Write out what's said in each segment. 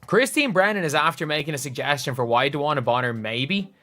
Christine Brennan is after making a suggestion for why DeWanna Bonner maybe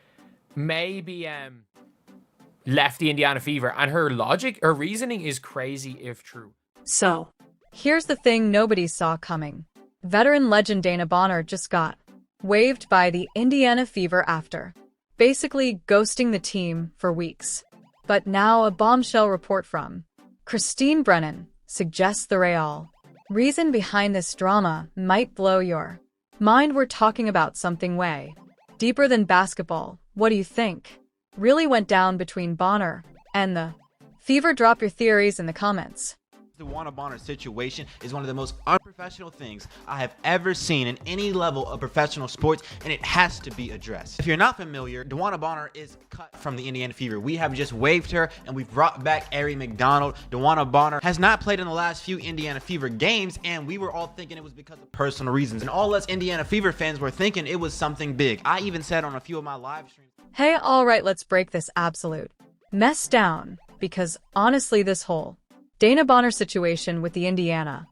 left the Indiana Fever, and her reasoning is crazy if true. So, here's the thing nobody saw coming. Veteran legend DeWanna Bonner just got waived by the Indiana Fever after basically ghosting the team for weeks. But now a bombshell report from Christine Brennan suggests the real reason behind this drama might blow your mind. We're talking about something way deeper than basketball. What do you think really went down between Bonner and the Fever? Drop your theories in the comments. The DeWanna Bonner situation is one of the most unprofessional things I have ever seen in any level of professional sports, and it has to be addressed. If you're not familiar, DeWanna Bonner is cut from the Indiana Fever. We have just waived her, and we've brought back Ari McDonald. DeWanna Bonner has not played in the last few Indiana Fever games, and we were all thinking it was because of personal reasons. And all us Indiana Fever fans were thinking it was something big. I even said on a few of my live streams, hey, alright, let's break this absolute mess down, because honestly this whole DeWanna Bonner situation with the Indiana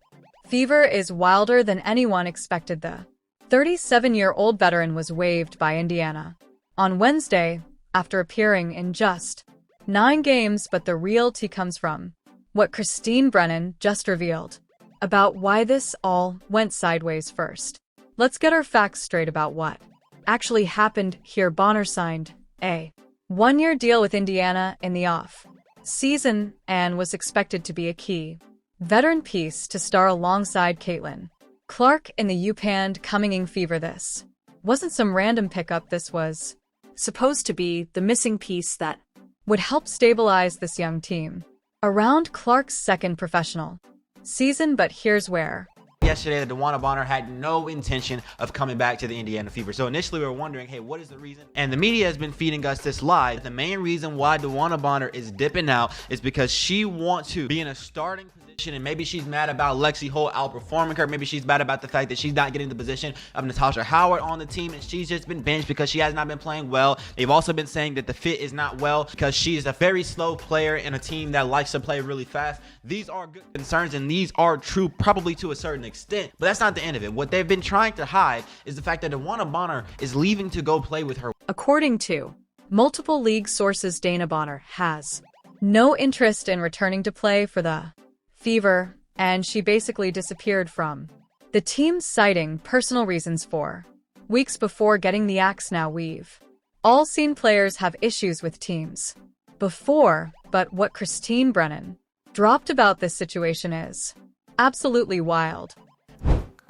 Fever is wilder than anyone expected. The 37-year-old veteran was waived by Indiana on Wednesday after appearing in just 9 games, but the real tea comes from what Christine Brennan just revealed about why this all went sideways. First, let's get our facts straight about what actually happened here. Bonner signed a 1-year deal with Indiana in the off-season and was expected to be a key veteran piece to star alongside Caitlin Clark in the UPenn coming Fever. This wasn't some random pickup. This was supposed to be the missing piece that would help stabilize this young team around Clark's second professional season. But here's where yesterday, the DeWanna Bonner had no intention of coming back to the Indiana Fever. So initially we were wondering, hey, what is the reason? And the media has been feeding us this lie. The main reason why DeWanna Bonner is dipping out is because she wants to be in a starting position, and maybe she's mad about Lexi Holt outperforming her. Maybe she's mad about the fact that she's not getting the position of Natasha Howard on the team, and she's just been benched because she has not been playing well. They've also been saying that the fit is not well because she is a very slow player in a team that likes to play really fast. These are good concerns, and these are true probably to a certain extent, but that's not the end of it. What they've been trying to hide is the fact that DeWanna Bonner is leaving to go play with her. According to multiple league sources, DeWanna Bonner has no interest in returning to play for the Fever, and she basically disappeared from the team, citing personal reasons for weeks before getting the axe. Now, we've all seen players have issues with teams before, but what Christine Brennan dropped about this situation is absolutely wild.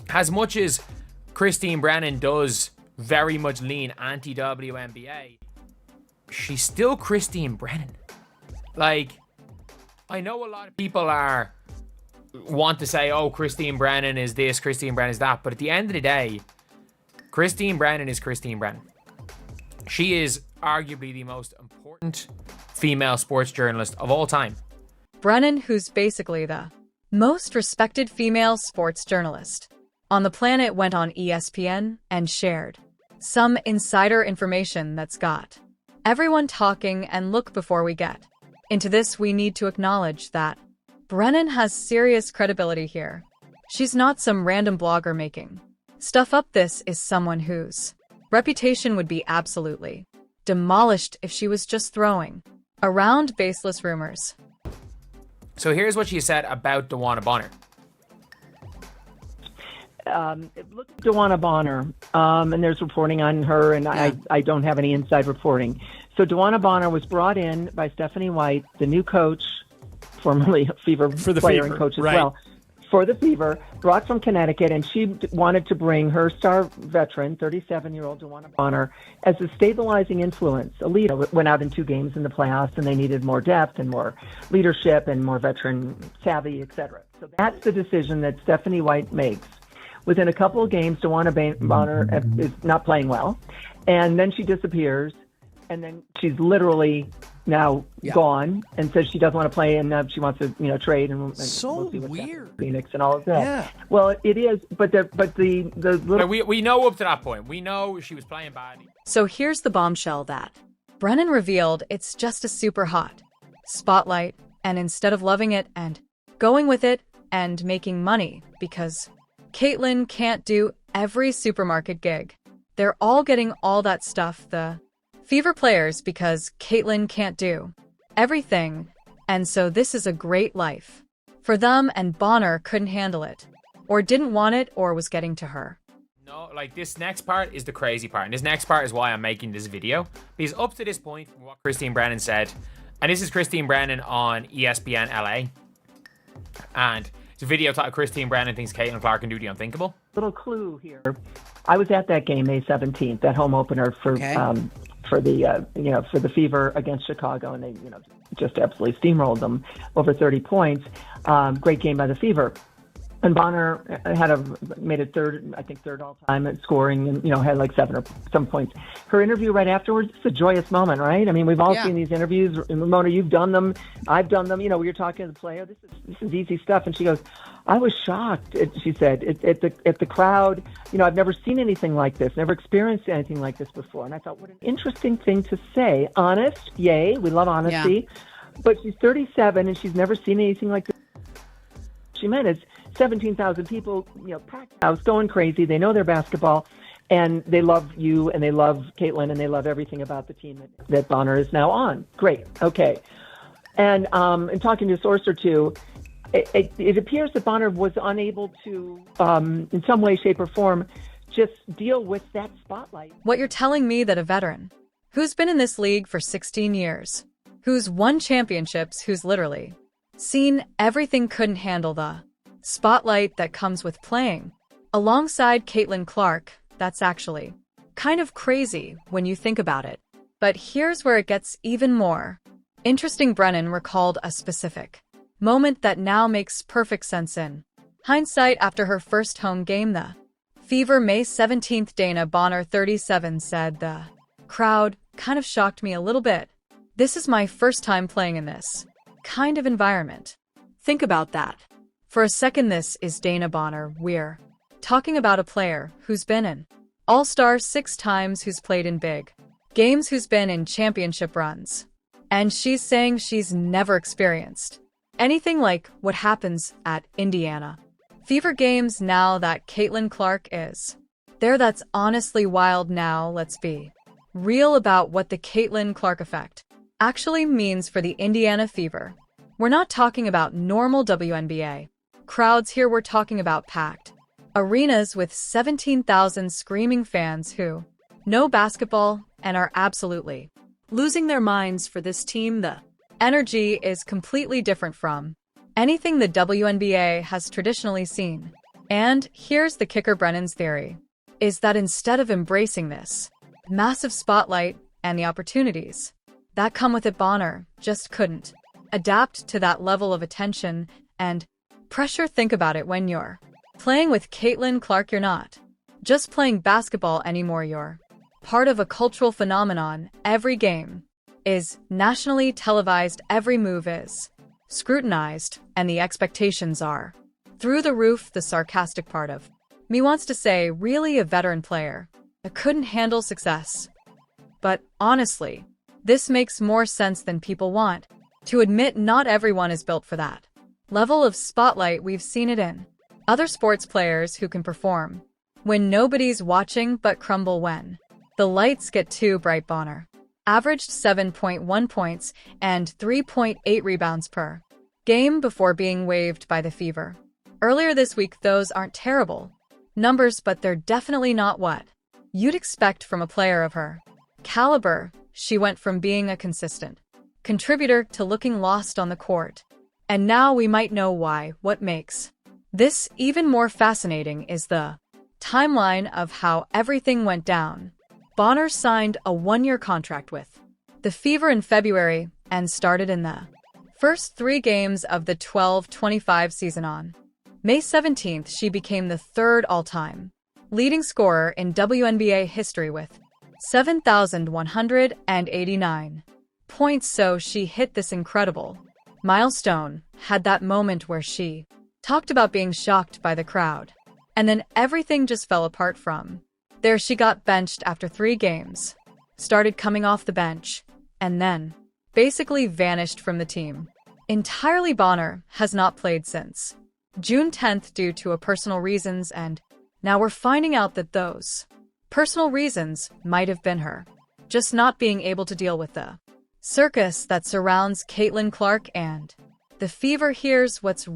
As much as Christine Brennan does very much lean anti-WNBA, she's still Christine Brennan. Like, I know a lot of people want to say, oh, Christine Brennan is this, Christine Brennan is that, but at the end of the day, Christine Brennan is Christine Brennan. She is arguably the most important female sports journalist of all time. Brennan, who's basically the most respected female sports journalist on the planet, went on ESPN and shared some insider information that's got everyone talking. And look, before we get into this, we need to acknowledge that Brennan has serious credibility here. She's not some random blogger making stuff up. This is someone whose reputation would be absolutely demolished if she was just throwing around baseless rumors. So here's what she said about DeWanna Bonner. Look at DeWanna Bonner, and there's reporting on her, and I don't have any inside reporting. So DeWanna Bonner was brought in by Stephanie White, the new coach, formerly a Fever player and coach as well, for the Fever, brought from Connecticut, and she wanted to bring her star veteran, 37-year-old DeWanna Bonner, as a stabilizing influence. A leader went out in 2 games in the playoffs, and they needed more depth and more leadership and more veteran savvy, etc. So that's the decision that Stephanie White makes. Within a couple of games, DeWanna Bonner is not playing well, and then she disappears, and then she's literally now gone and says she doesn't want to play, and she wants to trade, and so we'll see what's weird. Phoenix and all of that. Yeah. Well, it is, but the little... We know up to that point. We know she was playing badly. So here's the bombshell that Brennan revealed. It's just a super hot spotlight, and instead of loving it and going with it and making money, because Caitlyn can't do every supermarket gig. They're all getting all that stuff, the Fever players, because Caitlyn can't do everything, and so this is a great life for them, and Bonner couldn't handle it, or didn't want it, or was getting to her. No, like, this next part is the crazy part, and this next part is why I'm making this video, because up to this point, from what Christine Brennan said, and this is Christine Brennan on ESPN LA, and it's a video titled Christine Brennan thinks Caitlyn Clark can do the unthinkable. Little clue here. I was at that game May 17th, that home opener for the Fever against Chicago, and they just absolutely steamrolled them over 30 points. Great game by the Fever. And Bonner made it third all time at scoring, and had like some points. Her interview right afterwards, it's a joyous moment, right? I mean, we've all seen these interviews. Mona, you've done them. I've done them. You're talking to the player. This is easy stuff. And she goes, I was shocked. She said at the crowd. I've never seen anything like this. Never experienced anything like this before. And I thought, what an interesting thing to say. Honest, yay, we love honesty. Yeah. But she's 37 and she's never seen anything like this. She meant it's 17,000 people, packed house, going crazy. They know their basketball, and they love you, and they love Caitlyn, and they love everything about the team that Bonner is now on. Great, okay. And in talking to a source or two, it appears that Bonner was unable to, in some way, shape, or form, just deal with that spotlight. What you're telling me that a veteran, who's been in this league for 16 years, who's won championships, who's literally seen everything, couldn't handle the spotlight that comes with playing alongside Caitlyn Clark. That's actually kind of crazy when you think about it. But here's where it gets even more interesting. Brennan recalled a specific moment that now makes perfect sense in hindsight after her first home game, the Fever, May 17th. DeWanna Bonner, 37, said, the crowd kind of shocked me a little bit. This is my first time playing in this kind of environment. Think about that for a second. This is DeWanna Bonner. We're talking about a player who's been an all-star 6 times, who's played in big games, who's been in championship runs. And she's saying she's never experienced anything like what happens at Indiana Fever games now that Caitlyn Clark is there. That's honestly wild. Now let's be real about what the Caitlyn Clark effect actually means for the Indiana Fever. We're not talking about normal WNBA crowds here. We're talking about packed arenas with 17,000 screaming fans who know basketball and are absolutely losing their minds for this team. The energy is completely different from anything the WNBA has traditionally seen. And here's the kicker. Brennan's theory is that instead of embracing this massive spotlight and the opportunities that come with it, Bonner just couldn't adapt to that level of attention and pressure. Think about it. When you're playing with Caitlyn Clark, you're not just playing basketball anymore. You're part of a cultural phenomenon. Every game is nationally televised. Every move is scrutinized, and the expectations are through the roof. The sarcastic part of me wants to say, really, a veteran player that couldn't handle success. But honestly, this makes more sense than people want to admit. Not everyone is built for that level of spotlight. We've seen it in other sports players who can perform when nobody's watching but crumble when the lights get too bright. Bonner averaged 7.1 points and 3.8 rebounds per game before being waived by the Fever earlier this week. Those aren't terrible numbers, but they're definitely not what you'd expect from a player of her caliber. She went from being a consistent contributor to looking lost on the court. And now we might know why. What makes this even more fascinating is the timeline of how everything went down. Bonner signed a 1-year contract with the Fever in February and started in the first 3 games of the 12-25 season. On May 17th, she became the 3rd all-time leading scorer in WNBA history with 7,189 points. So she hit this incredible milestone, had that moment where she talked about being shocked by the crowd, and then everything just fell apart from there. She got benched after 3 games, started coming off the bench, and then basically vanished from the team entirely. Bonner has not played since June 10th due to personal reasons, and now we're finding out that those personal reasons might have been her just not being able to deal with the circus that surrounds Caitlin Clark, and the Fever. Here's what's